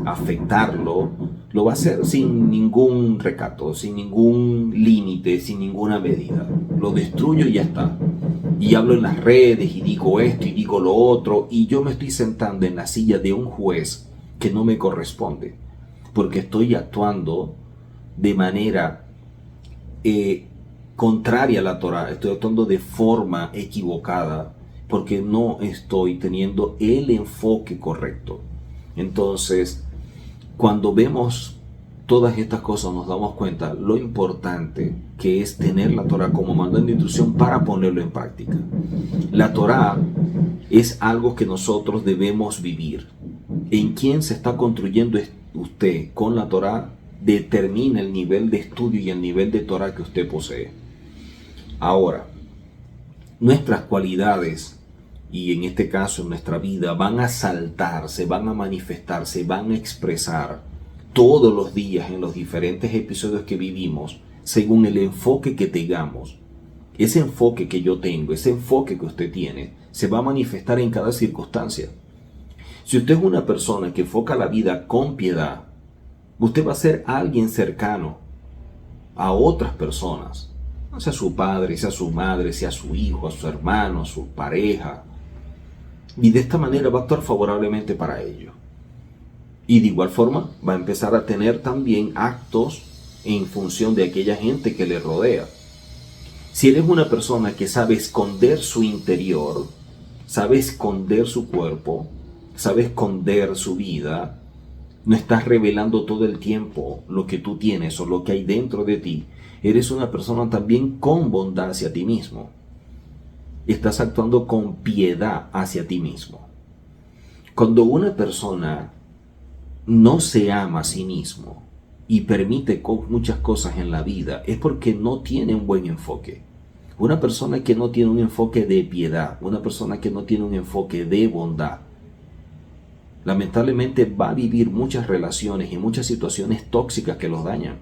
afectarlo, lo va a hacer sin ningún recato, sin ningún límite, sin ninguna medida. Lo destruyo y ya está. Y hablo en las redes y digo esto y digo lo otro, y yo me estoy sentando en la silla de un juez que no me corresponde, porque estoy actuando de manera contraria a la Torá, estoy actuando de forma equivocada, porque no estoy teniendo el enfoque correcto. Entonces, cuando vemos todas estas cosas, nos damos cuenta lo importante que es tener la Torá como manual de instrucción para ponerlo en práctica. La Torá es algo que nosotros debemos vivir. En quién se está construyendo usted con la Torá determina el nivel de estudio y el nivel de Torá que usted posee. Ahora, nuestras cualidades, y en este caso en nuestra vida, van a saltar, se van a manifestar, se van a expresar todos los días en los diferentes episodios que vivimos, según el enfoque que tengamos. Ese enfoque que yo tengo, ese enfoque que usted tiene, se va a manifestar en cada circunstancia. Si usted es una persona que enfoca la vida con piedad, usted va a ser alguien cercano a otras personas, sea su padre, sea su madre, sea su hijo, a su hermano, a su pareja, y de esta manera va a actuar favorablemente para ellos. Y de igual forma va a empezar a tener también actos en función de aquella gente que le rodea. Si él es una persona que sabe esconder su interior, sabe esconder su cuerpo, sabe esconder su vida, no estás revelando todo el tiempo lo que tú tienes o lo que hay dentro de ti, eres una persona también con bondad hacia ti mismo. Estás actuando con piedad hacia ti mismo. Cuando una persona no se ama a sí mismo y permite muchas cosas en la vida, es porque no tiene un buen enfoque. Una persona que no tiene un enfoque de piedad, una persona que no tiene un enfoque de bondad, lamentablemente va a vivir muchas relaciones y muchas situaciones tóxicas que los dañan.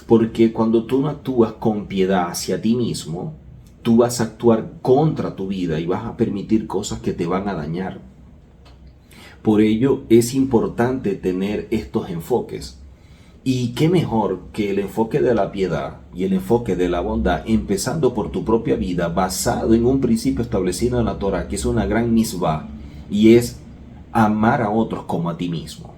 Porque cuando tú no actúas con piedad hacia ti mismo, tú vas a actuar contra tu vida y vas a permitir cosas que te van a dañar. Por ello es importante tener estos enfoques. Y qué mejor que el enfoque de la piedad y el enfoque de la bondad, empezando por tu propia vida, basado en un principio establecido en la Torá, que es una gran misvá, y es amar a otros como a ti mismo.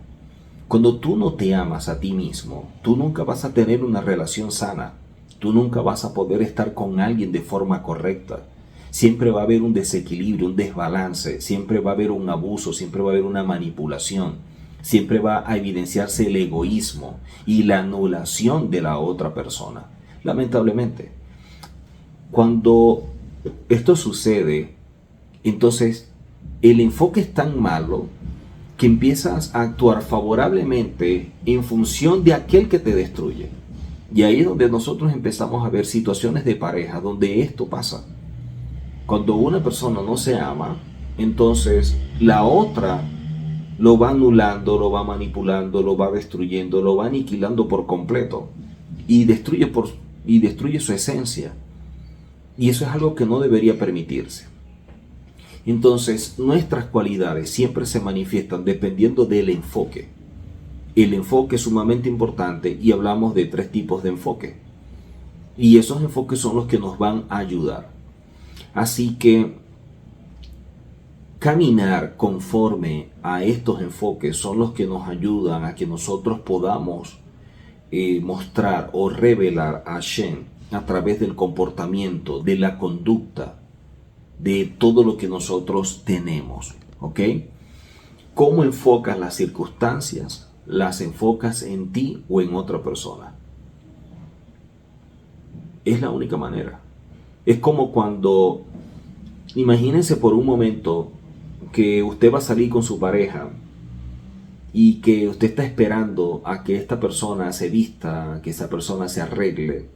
Cuando tú no te amas a ti mismo, tú nunca vas a tener una relación sana. Tú nunca vas a poder estar con alguien de forma correcta. Siempre va a haber un desequilibrio, un desbalance, siempre va a haber un abuso, siempre va a haber una manipulación, siempre va a evidenciarse el egoísmo y la anulación de la otra persona. Lamentablemente, cuando esto sucede, entonces el enfoque es tan malo que empiezas a actuar favorablemente en función de aquel que te destruye. Y ahí es donde nosotros empezamos a ver situaciones de pareja donde esto pasa. Cuando una persona no se ama, entonces la otra lo va anulando, lo va manipulando, lo va destruyendo, lo va aniquilando por completo y destruye su esencia. Y eso es algo que no debería permitirse. Entonces, nuestras cualidades siempre se manifiestan dependiendo del enfoque. El enfoque es sumamente importante y hablamos de 3 tipos de enfoque. Y esos enfoques son los que nos van a ayudar. Así que caminar conforme a estos enfoques son los que nos ayudan a que nosotros podamos mostrar o revelar a Hashem a través del comportamiento, de la conducta, de todo lo que nosotros tenemos. ¿Ok? ¿Cómo enfocas las circunstancias? las enfocas en ti o en otra persona. Es la única manera. Es como cuando, imagínense por un momento que usted va a salir con su pareja y que usted está esperando a que esta persona se vista, que esa persona se arregle,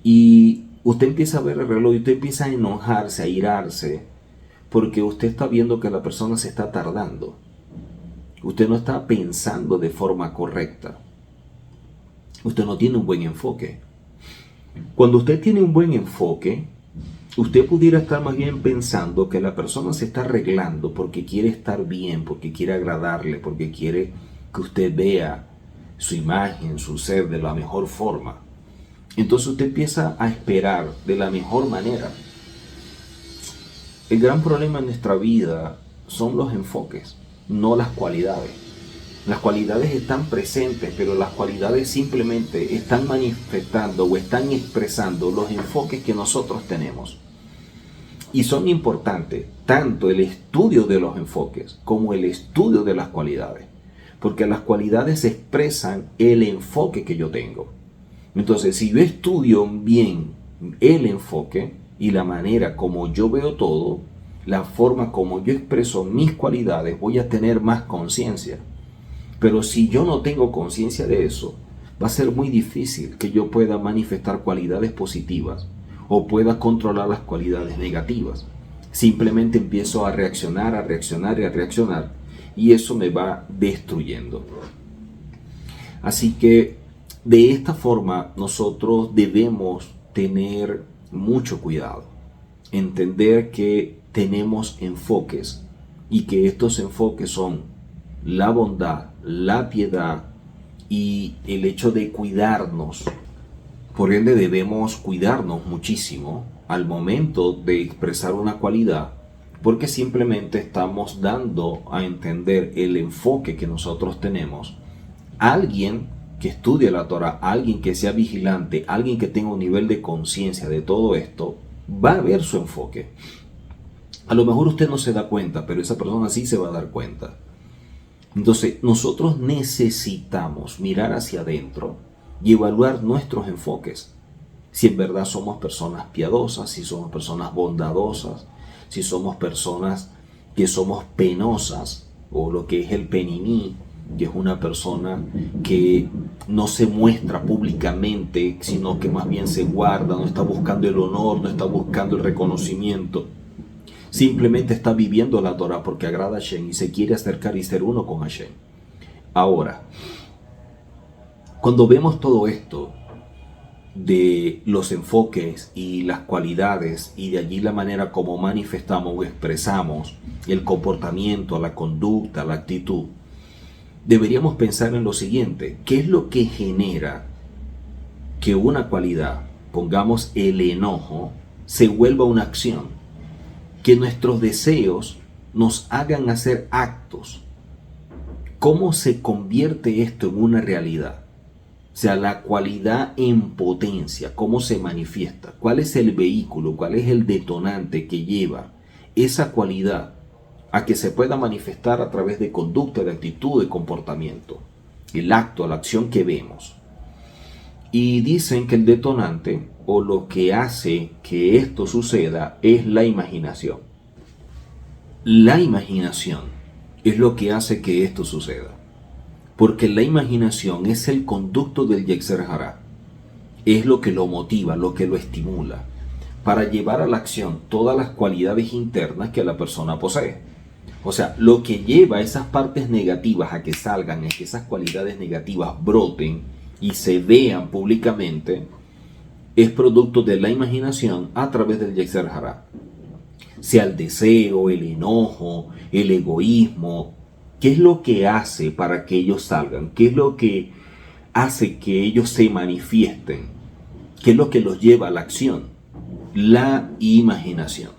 y usted empieza a ver el reloj y usted empieza a enojarse, a irarse, porque usted está viendo que la persona se está tardando. Usted no está pensando de forma correcta. Usted no tiene un buen enfoque. Cuando usted tiene un buen enfoque, usted pudiera estar más bien pensando que la persona se está arreglando porque quiere estar bien, porque quiere agradarle, porque quiere que usted vea su imagen, su ser de la mejor forma. Entonces usted empieza a esperar de la mejor manera. El gran problema en nuestra vida son los enfoques, no las cualidades. Las cualidades están presentes, pero las cualidades simplemente están manifestando o están expresando los enfoques que nosotros tenemos. Y son importantes tanto el estudio de los enfoques como el estudio de las cualidades, porque las cualidades expresan el enfoque que yo tengo. Entonces, si yo estudio bien el enfoque y la manera como yo veo todo, la forma como yo expreso mis cualidades, voy a tener más conciencia. Pero si yo no tengo conciencia de eso, va a ser muy difícil que yo pueda manifestar cualidades positivas o pueda controlar las cualidades negativas. Simplemente empiezo a reaccionar, a reaccionar y a reaccionar, y eso me va destruyendo. Así que de esta forma nosotros debemos tener mucho cuidado, entender que tenemos enfoques y que estos enfoques son la bondad, la piedad y el hecho de cuidarnos. Por ende debemos cuidarnos muchísimo al momento de expresar una cualidad, porque simplemente estamos dando a entender el enfoque que nosotros tenemos. Alguien que estudie la Torah, alguien que sea vigilante, alguien que tenga un nivel de conciencia de todo esto, va a ver su enfoque. A lo mejor usted no se da cuenta, pero esa persona sí se va a dar cuenta. Entonces, nosotros necesitamos mirar hacia adentro y evaluar nuestros enfoques. Si en verdad somos personas piadosas, si somos personas bondadosas, si somos personas que somos penosas, o lo que es el peniní, que es una persona que no se muestra públicamente, sino que más bien se guarda, no está buscando el honor, no está buscando el reconocimiento. Simplemente está viviendo la Torah porque agrada a Hashem y se quiere acercar y ser uno con Hashem. Ahora, cuando vemos todo esto de los enfoques y las cualidades y de allí la manera como manifestamos o expresamos el comportamiento, la conducta, la actitud, deberíamos pensar en lo siguiente: ¿qué es lo que genera que una cualidad, pongamos el enojo, se vuelva una acción? Que nuestros deseos nos hagan hacer actos. ¿Cómo se convierte esto en una realidad? O sea, la cualidad en potencia, ¿cómo se manifiesta? ¿Cuál es el vehículo? ¿Cuál es el detonante que lleva esa cualidad a que se pueda manifestar a través de conducta, de actitud, de comportamiento? El acto, la acción que vemos. Y dicen que el detonante o lo que hace que esto suceda es la imaginación. La imaginación es lo que hace que esto suceda. Porque la imaginación es el conducto del Yetzer Hará. Es lo que lo motiva, lo que lo estimula para llevar a la acción todas las cualidades internas que la persona posee. O sea, lo que lleva a esas partes negativas a que salgan, a que esas cualidades negativas broten y se vean públicamente, es producto de la imaginación a través del Yetzer Hará. Sea el deseo, el enojo, el egoísmo. ¿Qué es lo que hace para que ellos salgan? ¿Qué es lo que hace que ellos se manifiesten? ¿Qué es lo que los lleva a la acción? La imaginación.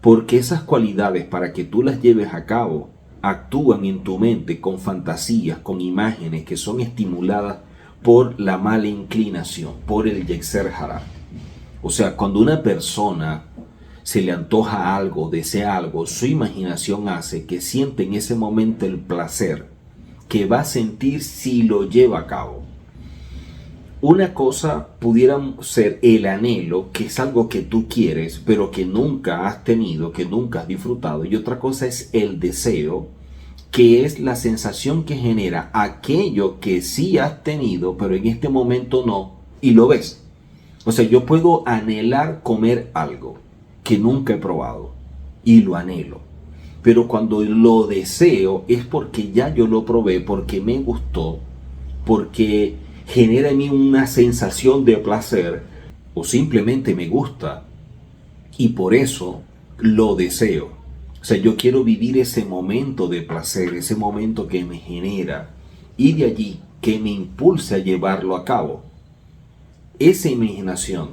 Porque esas cualidades, para que tú las lleves a cabo, actúan en tu mente con fantasías, con imágenes que son estimuladas por la mala inclinación, por el Yetzer Hará. O sea, cuando una persona se le antoja algo, desea algo, su imaginación hace que siente en ese momento el placer, que va a sentir si lo lleva a cabo. Una cosa pudiera ser el anhelo, que es algo que tú quieres, pero que nunca has tenido, que nunca has disfrutado. Y otra cosa es el deseo, que es la sensación que genera aquello que sí has tenido, pero en este momento no, y lo ves. O sea, yo puedo anhelar comer algo que nunca he probado, y lo anhelo. Pero cuando lo deseo es porque ya yo lo probé, porque me gustó, porque genera en mí una sensación de placer, o simplemente me gusta, y por eso lo deseo. O sea, yo quiero vivir ese momento de placer, ese momento que me genera, y de allí que me impulse a llevarlo a cabo. Esa imaginación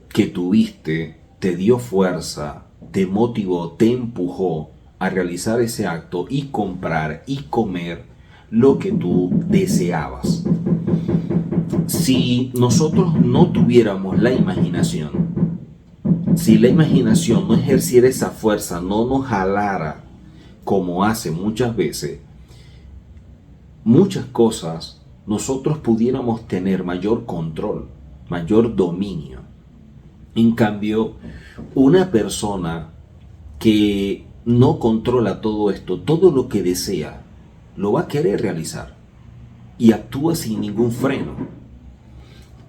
que tuviste te dio fuerza, te motivó, te empujó a realizar ese acto y comprar y comer lo que tú deseabas. Si nosotros no tuviéramos la imaginación, si la imaginación no ejerciera esa fuerza, no nos jalara como hace muchas veces, muchas cosas nosotros pudiéramos tener mayor control, mayor dominio. En cambio, una persona que no controla todo esto, todo lo que desea, lo va a querer realizar y actúa sin ningún freno.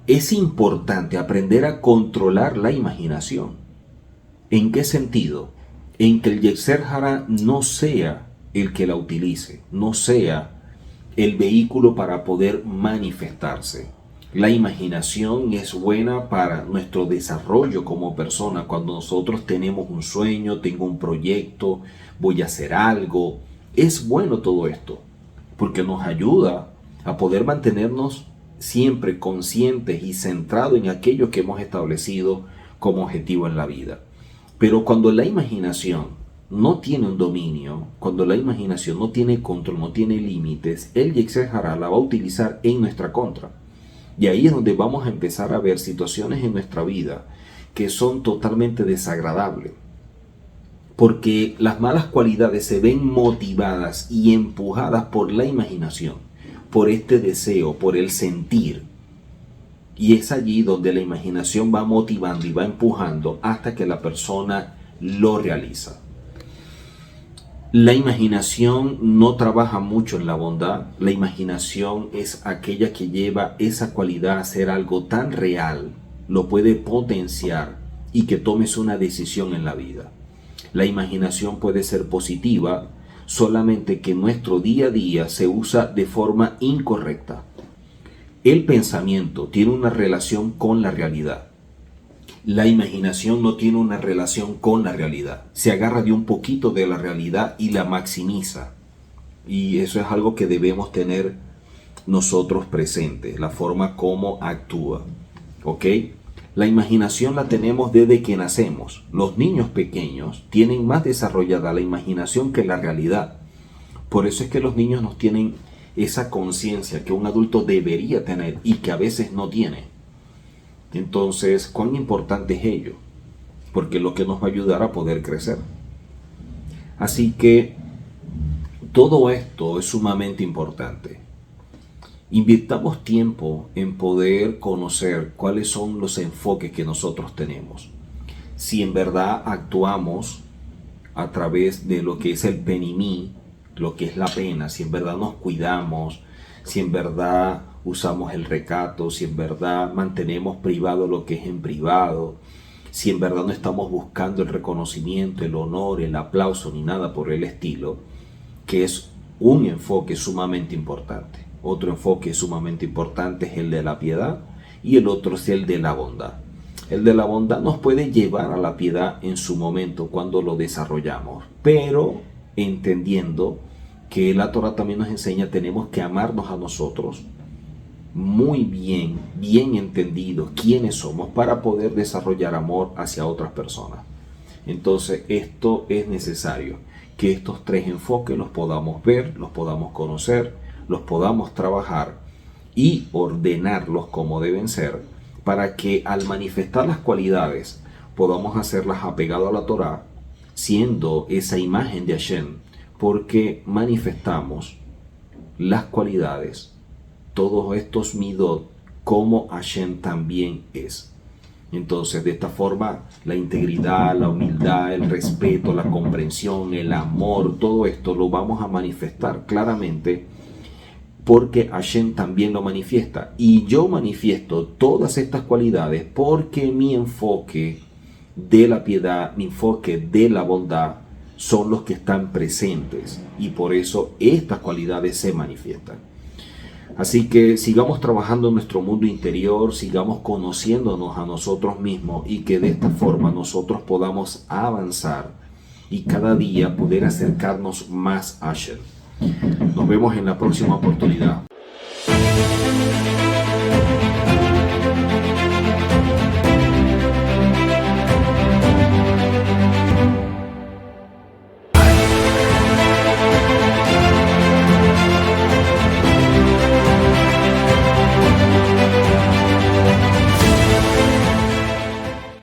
Es importante aprender a controlar la imaginación. ¿En qué sentido? En que el Yetzer Hara no sea el que la utilice, no sea el vehículo para poder manifestarse. La imaginación es buena para nuestro desarrollo como persona. Cuando nosotros tenemos un sueño, tengo un proyecto, voy a hacer algo, es bueno todo esto, porque nos ayuda a poder mantenernos siempre conscientes y centrados en aquello que hemos establecido como objetivo en la vida. Pero cuando la imaginación no tiene un dominio, cuando la imaginación no tiene control, no tiene límites, el Yetzer Hara la va a utilizar en nuestra contra. Y ahí es donde vamos a empezar a ver situaciones en nuestra vida que son totalmente desagradables. Porque las malas cualidades se ven motivadas y empujadas por la imaginación, por este deseo, por el sentir. Y es allí donde la imaginación va motivando y va empujando hasta que la persona lo realiza. La imaginación no trabaja mucho en la bondad. La imaginación es aquella que lleva esa cualidad a ser algo tan real, lo puede potenciar y que tomes una decisión en la vida. La imaginación puede ser positiva, solamente que nuestro día a día se usa de forma incorrecta. El pensamiento tiene una relación con la realidad. La imaginación no tiene una relación con la realidad. Se agarra de un poquito de la realidad y la maximiza. Y eso es algo que debemos tener nosotros presentes, la forma como actúa. ¿Ok? La imaginación la tenemos desde que nacemos. Los niños pequeños tienen más desarrollada la imaginación que la realidad. Por eso es que los niños no tienen esa conciencia que un adulto debería tener y que a veces no tiene. Entonces, ¿cuán importante es ello? Porque es lo que nos va a ayudar a poder crecer. Así que todo esto es sumamente importante. Invirtamos tiempo en poder conocer cuáles son los enfoques que nosotros tenemos. Si en verdad actuamos a través de lo que es el penimí, lo que es la pena, si en verdad nos cuidamos, si en verdad usamos el recato, si en verdad mantenemos privado lo que es en privado, si en verdad no estamos buscando el reconocimiento, el honor, el aplauso ni nada por el estilo, que es un enfoque sumamente importante. Otro enfoque sumamente importante es el de la piedad y el otro es el de la bondad. El de la bondad nos puede llevar a la piedad en su momento cuando lo desarrollamos, pero entendiendo que la Torah también nos enseña, tenemos que amarnos a nosotros muy bien, bien entendido quiénes somos para poder desarrollar amor hacia otras personas. Entonces esto es necesario, que estos tres enfoques los podamos ver, los podamos conocer, los podamos trabajar y ordenarlos como deben ser, para que al manifestar las cualidades podamos hacerlas apegado a la Torah, siendo esa imagen de Hashem, porque manifestamos las cualidades, todos estos midot, como Hashem también es. Entonces, de esta forma, la integridad, la humildad, el respeto, la comprensión, el amor, todo esto lo vamos a manifestar claramente porque Hashem también lo manifiesta. Y yo manifiesto todas estas cualidades porque mi enfoque de la piedad, mi enfoque de la bondad son los que están presentes. Y por eso estas cualidades se manifiestan. Así que sigamos trabajando en nuestro mundo interior, sigamos conociéndonos a nosotros mismos y que de esta forma nosotros podamos avanzar y cada día poder acercarnos más a Hashem. Nos vemos en la próxima oportunidad.